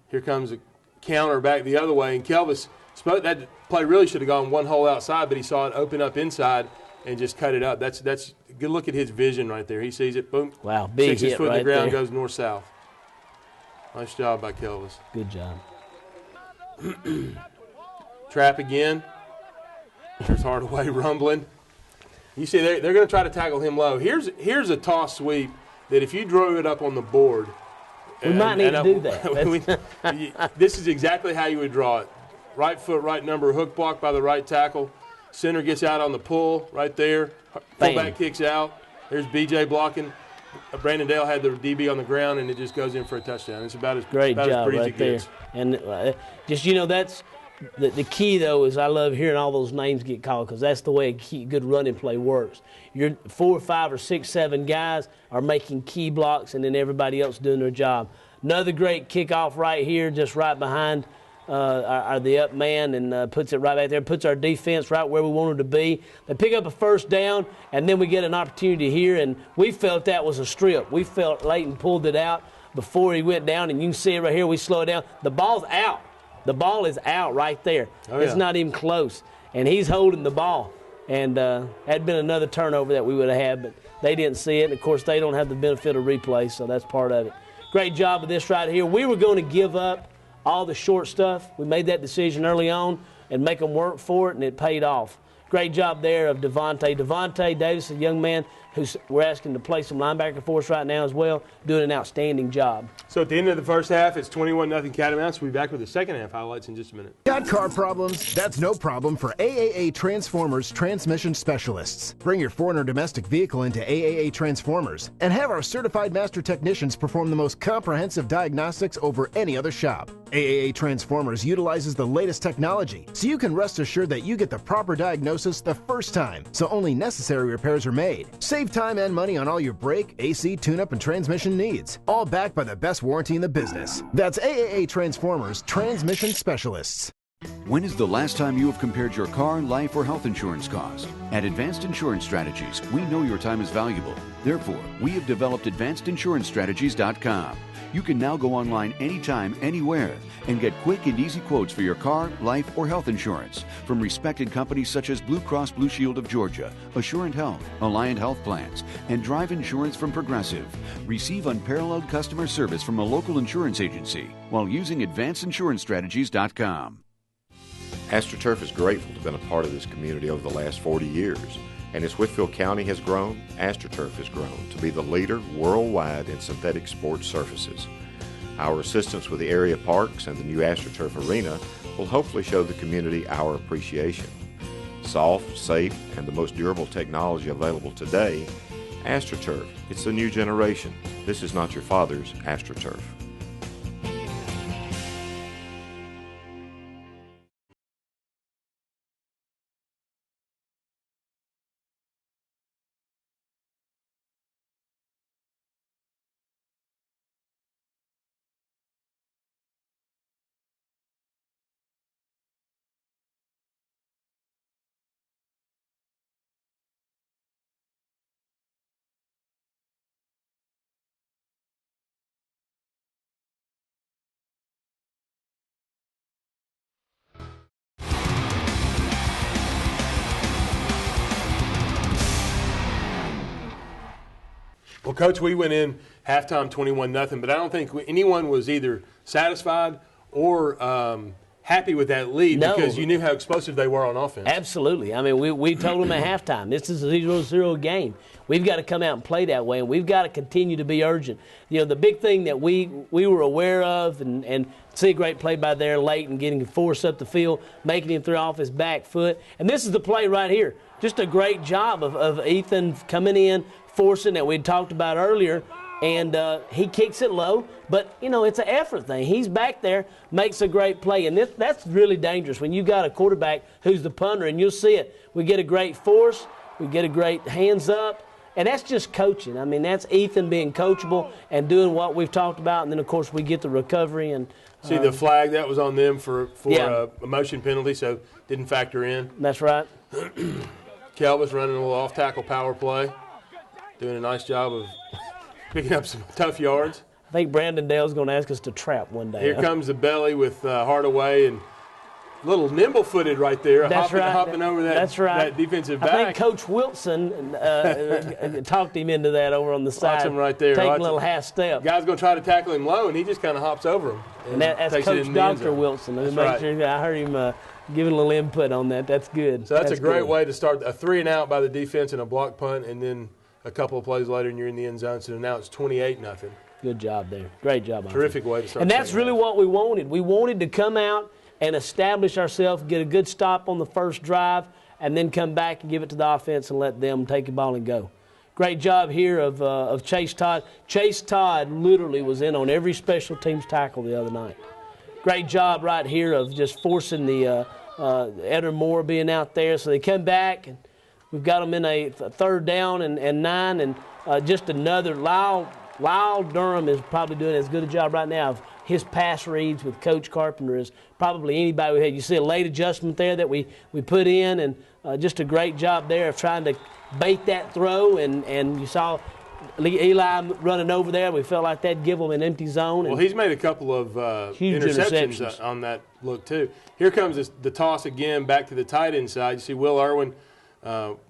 Here comes a counter back the other way, and Kelvis, that play really should have gone one hole outside, but he saw it open up inside and just cut it up. That's good look at his vision right there. He sees it, boom. Wow, big 6 hit foot in the right ground, there. goes north-south. Nice job by Kelvis. Good job. Trap again. There's Hardaway rumbling. You see, they're going to try to tackle him low. Here's a toss sweep that if you drew it up on the board. We might need to do that. This is exactly how you would draw it. Right foot, right number, hook block by the right tackle. Center gets out on the pull right there. Fullback kicks out. There's BJ blocking. Brandon Dale had the DB on the ground, and it just goes in for a touchdown. It's about as great about job as pretty right as it there. gets. And just that's the key though is I love hearing all those names get called because that's the way a good running play works. Your 4, 5, or 6, 7 guys are making key blocks, and then everybody else doing their job. Another great kickoff right here, just right behind the up man, and puts it right back there, puts our defense right where we wanted to be. They pick up a first down, and then we get an opportunity here, and we felt that was a strip. We felt Leighton pulled it out before he went down, and you can see it right here. We slow it down. The ball's out. The ball is out right there. Oh, it's yeah. not even close, and he's holding the ball. And had been another turnover that we would have had, but they didn't see it. And, of course, they don't have the benefit of replay, so that's part of it. Great job of this right here. We were going to give up all the short stuff. We made that decision early on and make them work for it, and it paid off. Great job there of Devontae. Devontae Davis, a young man who we're asking to play some linebacker for us right now as well, doing an outstanding job. So at the end of the first half, it's 21-0 Catamounts. We'll be back with the second half highlights in just a minute. Got car problems? That's no problem for AAA Transformers Transmission Specialists. Bring your foreign or domestic vehicle into AAA Transformers and have our certified master technicians perform the most comprehensive diagnostics over any other shop. AAA Transformers utilizes the latest technology, so you can rest assured that you get the proper diagnosis the first time, so only necessary repairs are made. Save time and money on all your brake, AC, tune-up, and transmission needs, all backed by the best warranty in the business. That's AAA Transformers Transmission Specialists. When is the last time you have compared your car, life, or health insurance cost? At Advanced Insurance Strategies, we know your time is valuable. Therefore, we have developed AdvancedInsuranceStrategies.com. You can now go online anytime, anywhere, and get quick and easy quotes for your car, life, or health insurance from respected companies such as Blue Cross Blue Shield of Georgia, Assurant Health, Alliant Health Plans, and Drive Insurance from Progressive. Receive unparalleled customer service from a local insurance agency while using AdvancedInsuranceStrategies.com. AstroTurf is grateful to have been a part of this community over the last 40 years. And as Whitfield County has grown, AstroTurf has grown to be the leader worldwide in synthetic sports surfaces. Our assistance with the area parks and the new AstroTurf arena will hopefully show the community our appreciation. Soft, safe, and the most durable technology available today, AstroTurf, it's the new generation. This is not your father's AstroTurf. Well, Coach, we went in halftime 21-0, but I don't think anyone was either satisfied or happy with that lead because you knew how explosive they were on offense. Absolutely. I mean, we told them at halftime, this is a 0-0 game. We've got to come out and play that way, and we've got to continue to be urgent. You know, the big thing that we were aware of and see a great play by there late and getting force up the field, making him throw off his back foot. And this is the play right here. Just a great job of Ethan coming in, forcing that we'd talked about earlier, and he kicks it low. But, you know, it's an effort thing. He's back there, makes a great play. And that's really dangerous when you got a quarterback who's the punter, and you'll see it. We get a great force. We get a great hands up. And that's just coaching. I mean, that's Ethan being coachable and doing what we've talked about. And then, of course, we get the recovery. And see the flag that was on them for a motion penalty, so didn't factor in. That's right. Kelvis running a little off-tackle power play, doing a nice job of picking up some tough yards. I think Brandon Dale's going to ask us to trap one day. Here comes the belly with Hardaway, and little nimble-footed right there, That's hopping over that defensive back. I think Coach Wilson talked him into that over on the side. Watch him right there. Take a little half step. Guy's going to try to tackle him low, and he just kind of hops over him. And that's Coach Dr. Wilson. That's right. Sure I heard him giving a little input on that. That's good. So that's a great way to start a 3-and-out by the defense and a block punt, and then a couple of plays later and you're in the end zone. So now it's 28-0. Good job there. Great job. Terrific way to start. And that's really what we wanted. We wanted to come out and establish ourselves, get a good stop on the first drive, and then come back and give it to the offense and let them take the ball and go. Great job here of Chase Todd. Chase Todd literally was in on every special teams tackle the other night. Great job right here of just forcing the Eder Moore being out there. So they come back, and we've got them in a 3rd down and 9, and just another. Lyle Durham is probably doing as good a job right now of his pass reads with Coach Carpenter as probably anybody we had. You see a late adjustment there that we put in, and just a great job there of trying to bait that throw, and you saw Eli running over there. We felt like that'd give him an empty zone. Well, he's made a couple of interceptions on that look, too. Here comes the toss again back to the tight end side. You see Will Irwin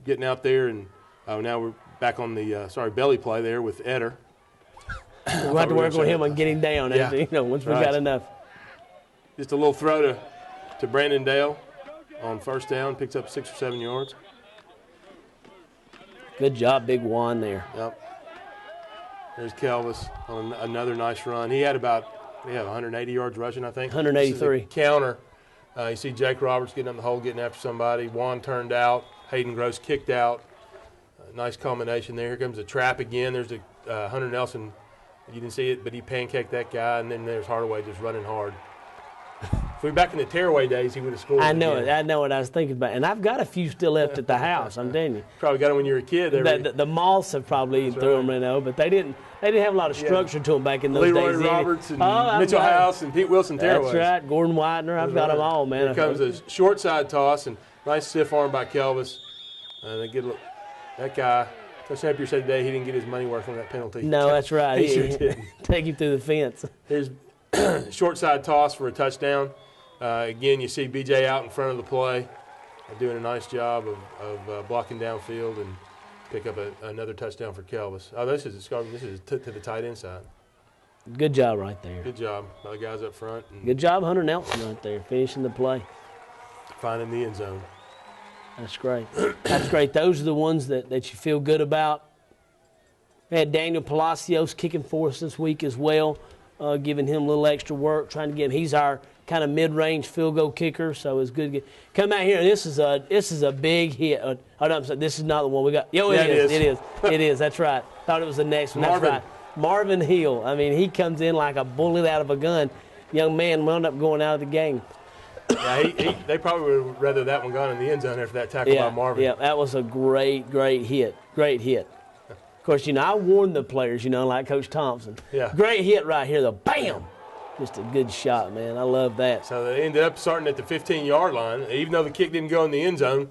getting out there, and now we're back on the, belly play there with Eder. We'll have to work on him on getting down, once we got enough. Just a little throw to Brandon Dale on 1st down, picks up 6 or 7 yards. Good job, Big Juan there. Yep. There's Kelvis on another nice run. He had about 180 yards rushing, I think. 183. Counter. You see Jake Roberts getting up the hole, getting after somebody. Juan turned out. Hayden Gross kicked out. Nice combination there. Here comes the trap again. There's Hunter Nelson. You didn't see it, but he pancaked that guy, and then there's Hardaway just running hard. If we were back in the tearaway days, he would have scored. I know it. I know what I was thinking about. And I've got a few still left at the house, I'm telling you. Probably got them when you were a kid. The moths have probably eaten through them, but they didn't have a lot of structure to them back in those days. Leroy Roberts and Mitchell House and Pete Wilson tearaways. That's right. Gordon Widener. I've got them all, man. Here comes a short side toss, and nice stiff arm by Kelvis. And they get that guy. Coach Napier said today he didn't get his money worth on that penalty. No, that's right. He sure did. Take him through the fence. Here's short side toss for a touchdown. Again, you see BJ out in front of the play, doing a nice job of blocking downfield and pick up another touchdown for Kelvis. Oh, this is to the tight end side. Good job right there. Good job by the guys up front. Good job, Hunter Nelson right there, finishing the play. Finding the end zone. That's great. That's great. Those are the ones that you feel good about. We had Daniel Palacios kicking for us this week as well, giving him a little extra work, trying to get him. He's our kind of mid-range field goal kicker, so it's good to come out here. This is a big hit. Hold on, this is not the one we got. It is. That's right. Thought it was the next one. That's right. Marvin Hill. I mean, he comes in like a bullet out of a gun. Young man wound up going out of the game. Yeah, they probably would rather that one gone in the end zone after that tackle by Marvin. Yeah, that was a great hit. Great hit. Of course, I warned the players, like Coach Thompson. Yeah. Great hit right here, though. Bam! Just a good shot, man. I love that. So they ended up starting at the 15-yard line. Even though the kick didn't go in the end zone,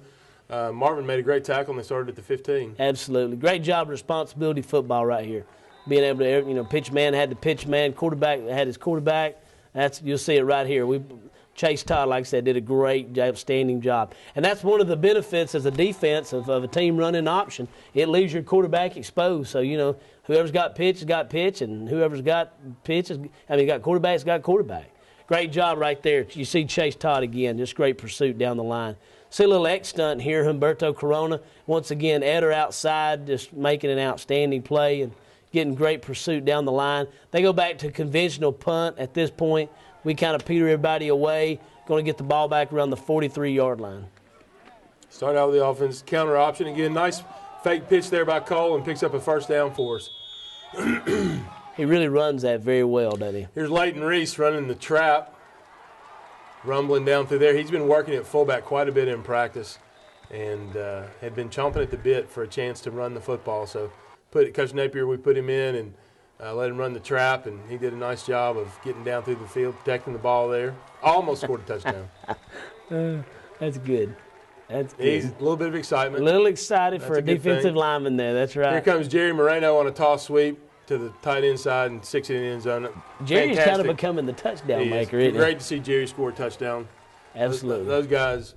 Marvin made a great tackle, and they started at the 15. Absolutely. Great job, responsibility football right here. Being able to, pitch man had the pitch man, quarterback had his quarterback. You'll see it right here. Chase Todd, like I said, did a great, outstanding job. And that's one of the benefits as a defense of a team running option. It leaves your quarterback exposed. So, whoever's got pitch has got pitch, and whoever's got pitch got quarterback's got quarterback. Great job right there. You see Chase Todd again, just great pursuit down the line. See a little X stunt here, Humberto Corona. Once again, Eder outside, just making an outstanding play and getting great pursuit down the line. They go back to conventional punt at this point. We kind of peter everybody away, going to get the ball back around the 43-yard line. Start out with the offense, counter option. Again, nice fake pitch there by Cole and picks up a first down for us. He really runs that very well, doesn't he? Here's Leighton Reese running the trap, rumbling down through there. He's been working at fullback quite a bit in practice and had been chomping at the bit for a chance to run the football. So Coach Napier, we put him in and let him run the trap, and he did a nice job of getting down through the field, protecting the ball there. Almost scored a touchdown. That's good. That's good. He's a little bit of excitement. A little excited for a defensive lineman there. That's right. Here comes Jerry Moreno on a toss sweep to the tight end side and 6 in the end zone. Jerry's kind of becoming the touchdown maker, isn't he? Great to see Jerry score a touchdown. Absolutely. Those guys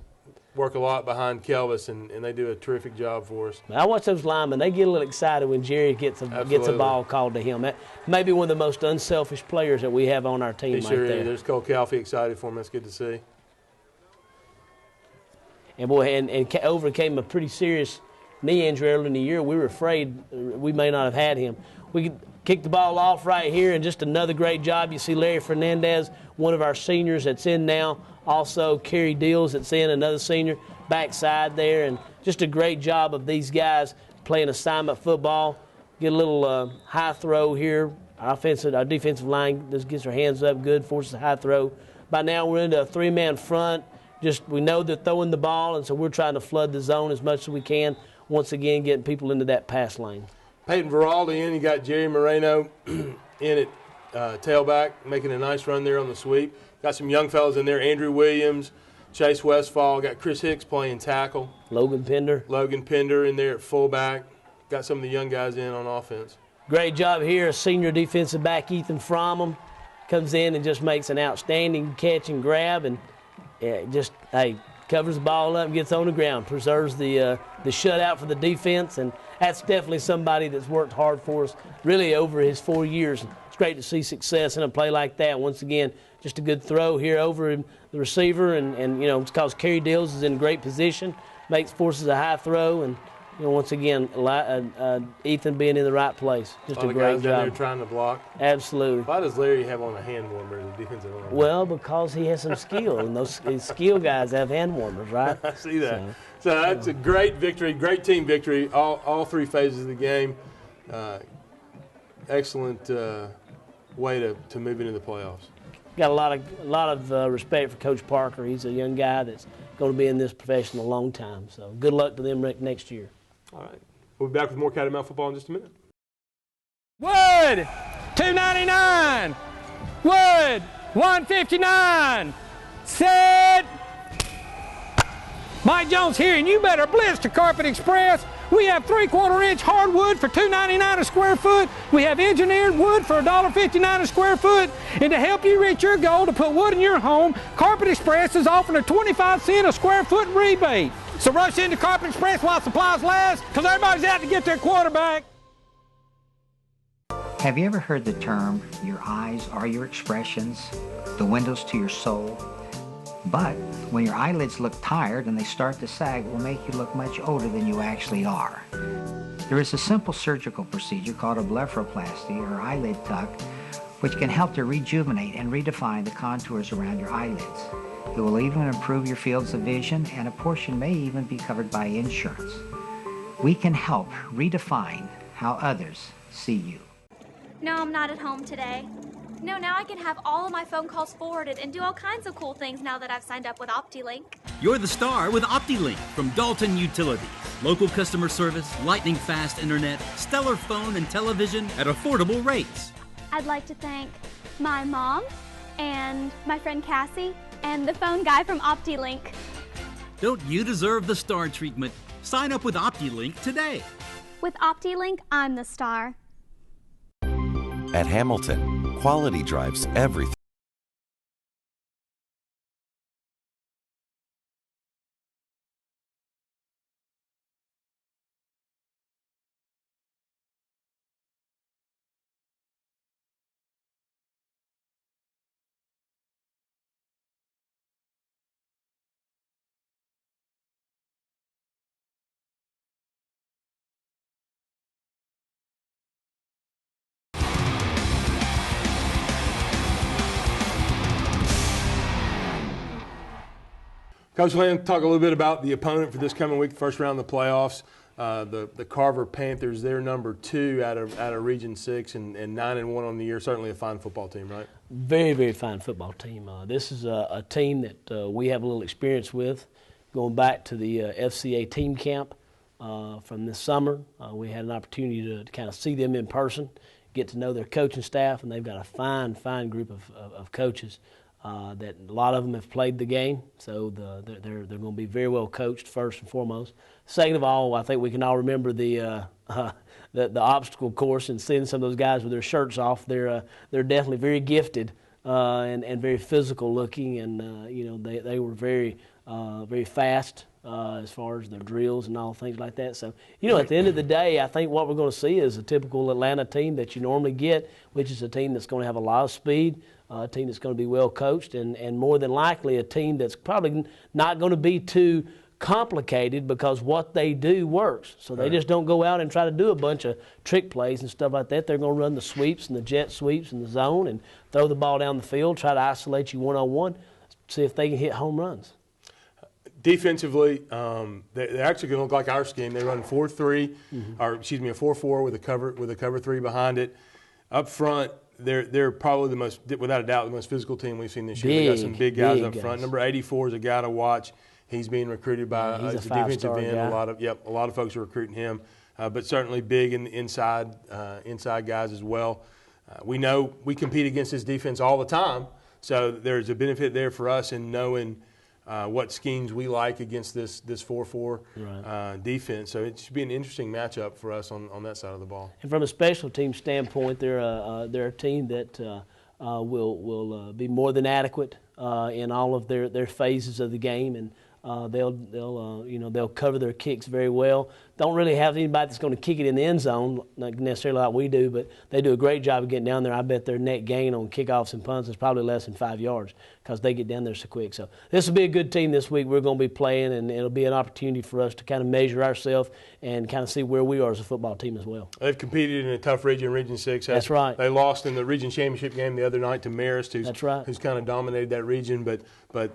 work a lot behind Kelvis, and they do a terrific job for us. I watch those linemen. They get a little excited when Jerry gets a ball called to him. That may be one of the most unselfish players that we have on our team He sure there. is. There's Cole Calfee excited for him. That's good to see. And boy, and overcame a pretty serious knee injury early in the year. We were afraid we may not have had him. We could kick the ball off right here, and just another great job. You see Larry Fernandez, one of our seniors that's in now. Also, Kerry Deals that's in, another senior, backside there. And just a great job of these guys playing assignment football. Get a little high throw here. Our defensive line just gets their hands up good, forces a high throw. By now we're into a three-man front. We know they're throwing the ball, and so we're trying to flood the zone as much as we can. Once again, getting people into that pass lane. Peyton Veraldi in. You got Jerry Moreno in at tailback, making a nice run there on the sweep. Got some young fellas in there, Andrew Williams, Chase Westfall. Got Chris Hicks playing tackle. Logan Pender in there at fullback. Got some of the young guys in on offense. Great job here. Senior defensive back Ethan Fromm comes in and just makes an outstanding catch and grab, and covers the ball up and gets on the ground, preserves the shutout for the defense, and that's definitely somebody that's worked hard for us really over his 4 years. It's great to see success in a play like that. Once again, just a good throw here over the receiver, and it's because Kerry Dills is in great position, forces a high throw, and once again, Ethan being in the right place. Just a great job. There trying to block. Absolutely. Why does Larry have on a hand warmer as a defensive line? Well, because he has some skill, and those skill guys have hand warmers, right? I see that. So that's a great victory, great team victory, all three phases of the game. Excellent way to move into the playoffs. Got a lot of respect for Coach Parker. He's a young guy that's going to be in this profession a long time. So good luck to them next year. All right. We'll be back with more Catamount football in just a minute. Wood, $2.99. Wood, $1.59. Set. Mike Jones here, and you better blitz to Carpet Express. We have 3/4-inch hardwood for $2.99 a square foot. We have engineered wood for $1.59 a square foot. And to help you reach your goal to put wood in your home, Carpet Express is offering a 25-cent a square foot rebate. So rush into Carpet Express while supplies last, because everybody's out to get their quarterback. Have you ever heard the term, your eyes are your expressions, the windows to your soul? But when your eyelids look tired and they start to sag, it will make you look much older than you actually are. There is a simple surgical procedure called a blepharoplasty, or eyelid tuck, which can help to rejuvenate and redefine the contours around your eyelids. It will even improve your fields of vision, and a portion may even be covered by insurance. We can help redefine how others see you. No, I'm not at home today. No, now I can have all of my phone calls forwarded and do all kinds of cool things now that I've signed up with OptiLink. You're the star with OptiLink from Dalton Utilities. Local customer service, lightning fast internet, stellar phone and television at affordable rates. I'd like to thank my mom and my friend Cassie and the phone guy from OptiLink. Don't you deserve the star treatment? Sign up with OptiLink today. With OptiLink, I'm the star. At Hamilton, quality drives everything. Coach Land, talk a little bit about the opponent for this coming week, first round of the playoffs. The Carver Panthers, they're number 2 out of Region 6 and 9-1 on the year. Certainly a fine football team, right? Very, very fine football team. This is a team that we have a little experience with, going back to the FCA team camp from this summer. We had an opportunity to kind of see them in person, get to know their coaching staff, and they've got a fine, fine group of coaches. That a lot of them have played the game, so they're going to be very well coached first and foremost. Second of all, I think we can all remember the obstacle course and seeing some of those guys with their shirts off. They're definitely very gifted and very physical looking, and you know, they were very fast as far as their drills and all things like that. So, you know, at the end of the day, I think what we're going to see is a typical Atlanta team that you normally get, which is a team that's going to have a lot of speed, a team that's going to be well coached, and more than likely a team that's probably not going to be too complicated because what they do works. So they just don't go out and try to do a bunch of trick plays and stuff like that. They're going to run the sweeps and the jet sweeps and the zone and throw the ball down the field, try to isolate you one-on-one, see if they can hit home runs. Defensively, they're actually going to look like our scheme. They run 4-3, or excuse me, a 4-4 with a cover 3 behind it. Up front, they're probably the most, without a doubt, the most physical team we've seen this year. They got some big guys up front. Number 84 is a guy to watch. He's being recruited by he's a defensive end. Guy. A lot of folks are recruiting him, but certainly big in the inside guys as well. We know we compete against this defense all the time, so there's a benefit there for us in knowing what schemes we like against this 4-4 defense. So it should be an interesting matchup for us on that side of the ball. And from a special team standpoint, they're a team that will be more than adequate in all of their phases of the game, and they'll cover their kicks very well. Don't really have anybody that's going to kick it in the end zone, not necessarily like we do, but they do a great job of getting down there. I bet their net gain on kickoffs and punts is probably less than 5 yards because they get down there so quick. So this will be a good team this week. We're going to be playing, and it'll be an opportunity for us to kind of measure ourselves and kind of see where we are as a football team as well. They've competed in a tough region, Region 6. That's right. They lost in the region championship game the other night to Marist, who's kind of dominated that region, but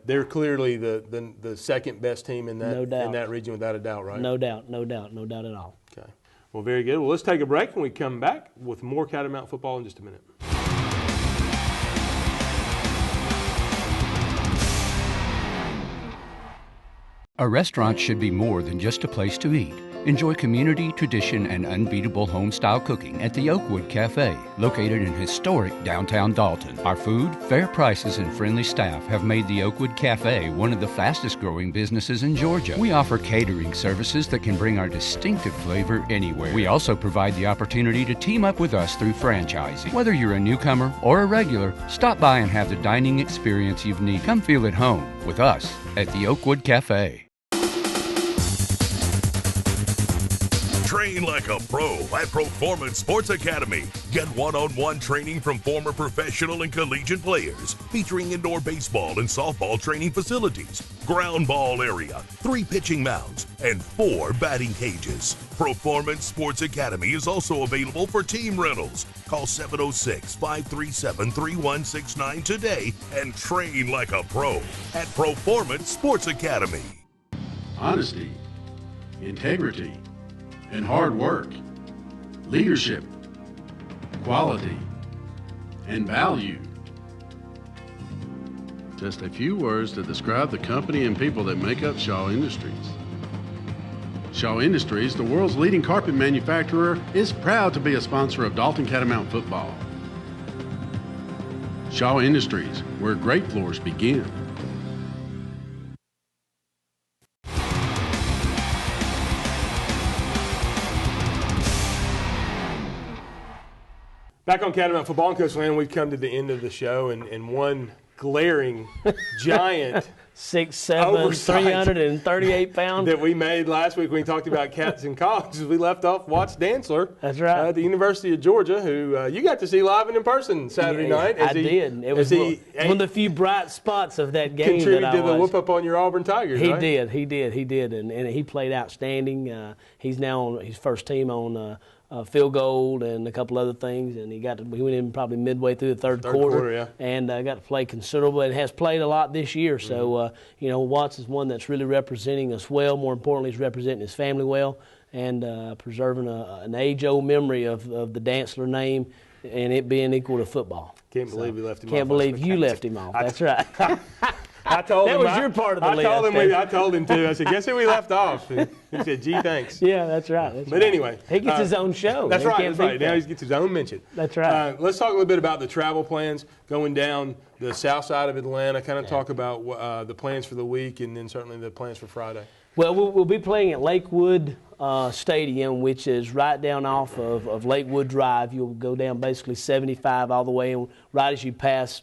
they're clearly the second best team in that region without a doubt, right? No doubt at all. Okay. Well, very good. Well, let's take a break and we come back with more Catamount football in just a minute. A restaurant should be more than just a place to eat. Enjoy community, tradition, and unbeatable home-style cooking at the Oakwood Cafe, located in historic downtown Dalton. Our food, fair prices, and friendly staff have made the Oakwood Cafe one of the fastest-growing businesses in Georgia. We offer catering services that can bring our distinctive flavor anywhere. We also provide the opportunity to team up with us through franchising. Whether you're a newcomer or a regular, stop by and have the dining experience you've needed. Come feel at home with us at the Oakwood Cafe. Train like a pro at Performance Sports Academy. Get one-on-one training from former professional and collegiate players, featuring indoor baseball and softball training facilities, ground ball area, 3 pitching mounds, and 4 batting cages. Performance Sports Academy is also available for team rentals. Call 706-537-3169 today and train like a pro at Performance Sports Academy. Honesty, integrity, and hard work, leadership, quality, and value. Just a few words to describe the company and people that make up Shaw Industries. Shaw Industries, the world's leading carpet manufacturer, is proud to be a sponsor of Dalton Catamount football. Shaw Industries, where great floors begin. Back on Catamount Football and Coach Land, we've come to the end of the show, and one glaring giant 6'7", 338 pounds that we made last week when we talked about cats and colleges. We left off Watts Dantzler. That's right. At the University of Georgia, who you got to see live and in person Saturday night. I did. It was one of the few bright spots of that game. Contributed to the whoop up on your Auburn Tigers. He right? did, and he played outstanding. He's now on his first team on field goal and a couple other things, and he went in probably midway through the third quarter and got to play considerable and has played a lot this year. So, Watts is one that's really representing us well. More importantly, he's representing his family well and preserving an age-old memory of the Dantzler name and it being equal to football. Can't believe we left him off. Can't believe you left him off. That's right. I told him that was your part of the list. I told him too. I said, guess who we left off? And he said, gee, thanks. Yeah, that's right. But anyway. He gets his own show. That's right. Now he gets his own mention. That's right. Let's talk a little bit about the travel plans going down the south side of Atlanta, kind of talk about the plans for the week and then certainly the plans for Friday. Well, we'll be playing at Lakewood Stadium, which is right down off of Lakewood Drive. You'll go down basically 75 all the way, and right as you pass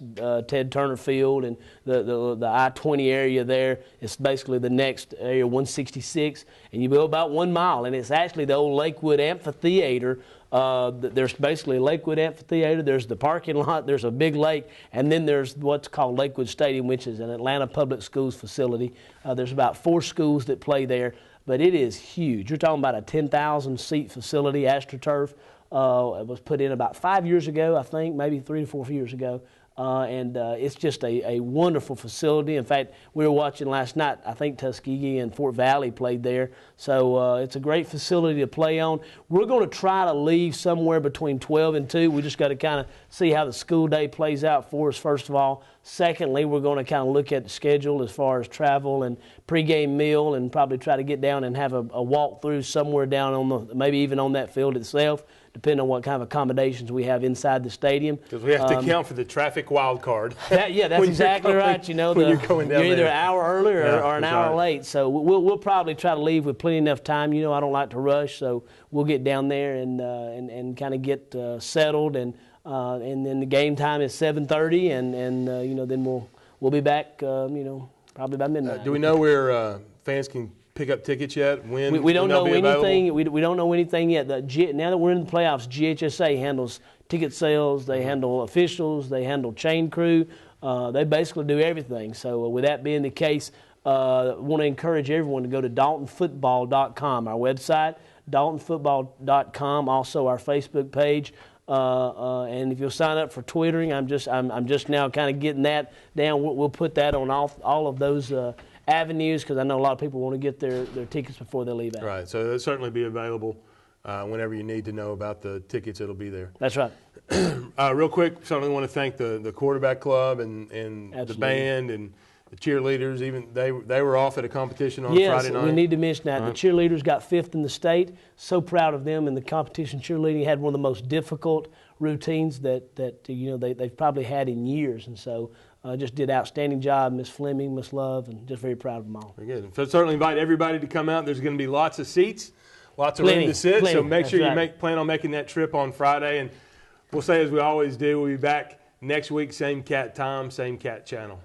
Ted Turner Field and the I-20 area there, it's basically the next area, 166, and you go about 1 mile, and it's actually the old Lakewood Amphitheater. There's basically a Lakewood Amphitheater, there's the parking lot, there's a big lake, and then there's what's called Lakewood Stadium, which is an Atlanta Public Schools facility. There's about 4 schools that play there, but it is huge. You're talking about a 10,000-seat facility, AstroTurf. It was put in about 5 years ago, I think, maybe 3 to 4 years ago. And it's just a wonderful facility. In fact, we were watching last night, I think Tuskegee and Fort Valley played there. So it's a great facility to play on. We're going to try to leave somewhere between 12 and 2. We just got to kind of see how the school day plays out for us, first of all. Secondly, we're going to kind of look at the schedule as far as travel and pregame meal, and probably try to get down and have a walk through somewhere down on maybe even on that field itself, depending on what kind of accommodations we have inside the stadium. Because we have to account for the traffic wild card. That's exactly right. You know, you're either an hour early or an hour late. So we'll probably try to leave with plenty enough time. You know, I don't like to rush, so we'll get down there and kind of get settled, and then the game time is 7:30, and you know, then we'll be back. You know, probably by midnight. Do we know where fans can pick up tickets yet? We don't know anything. We don't know anything yet. Now that we're in the playoffs, GHSA handles ticket sales. They handle officials. They handle chain crew. They basically do everything. So with that being the case, I want to encourage everyone to go to DaltonFootball.com, our website, DaltonFootball.com, also our Facebook page. And if you'll sign up for Twittering, I'm just now kind of getting that down. We'll put that on all of those avenues, because I know a lot of people want to get their tickets before they leave out. Right, so it'll certainly be available whenever you need to know about the tickets. It'll be there. That's right. Real quick, certainly want to thank the quarterback club and the band and the cheerleaders. Even they were off at a competition on Friday night. Yes, we need to mention that. The cheerleaders got 5th in the state. So proud of them in the competition. Cheerleading had one of the most difficult routines that you know they've probably had in years, and so just did an outstanding job. Miss Fleming, Miss Love, and just very proud of them all. Very good. So certainly invite everybody to come out. There's going to be lots of seats, lots of room to sit. So make sure you plan on making that trip on Friday. And we'll say, as we always do, we'll be back next week, same cat time, same cat channel.